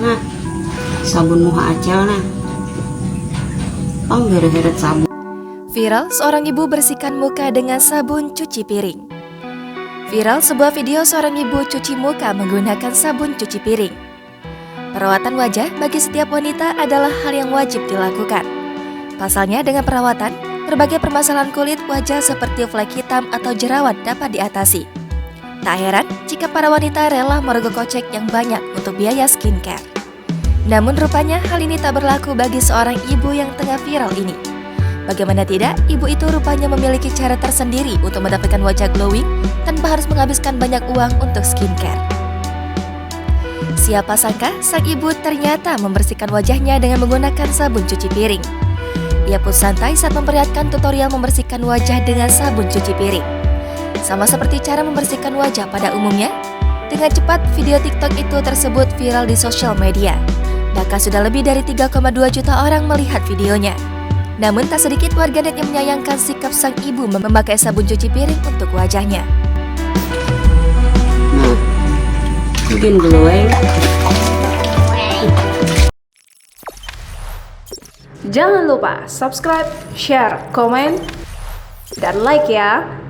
Nah, sabun muka Acel nah. Heret sabun. Viral, seorang ibu bersihkan muka dengan sabun cuci piring. Viral sebuah video seorang ibu cuci muka menggunakan sabun cuci piring. Perawatan wajah bagi setiap wanita adalah hal yang wajib dilakukan. Pasalnya dengan perawatan, berbagai permasalahan kulit wajah seperti flek hitam atau jerawat dapat diatasi. Tak heran jika para wanita rela merogoh kocek yang banyak untuk biaya skincare. Namun rupanya hal ini tak berlaku bagi seorang ibu yang tengah viral ini. Bagaimana tidak, ibu itu rupanya memiliki cara tersendiri untuk mendapatkan wajah glowing tanpa harus menghabiskan banyak uang untuk skincare. Siapa sangka sang ibu ternyata membersihkan wajahnya dengan menggunakan sabun cuci piring. Ia pun santai saat memperlihatkan tutorial membersihkan wajah dengan sabun cuci piring. Sama seperti cara membersihkan wajah pada umumnya, dengan cepat video TikTok itu tersebut viral di sosial media. Bahkan sudah lebih dari 3,2 juta orang melihat videonya. Namun tak sedikit warganet yang menyayangkan sikap sang ibu memakai sabun cuci piring untuk wajahnya. Nah, bikin glowing. Jangan lupa subscribe, share, komen, dan like ya.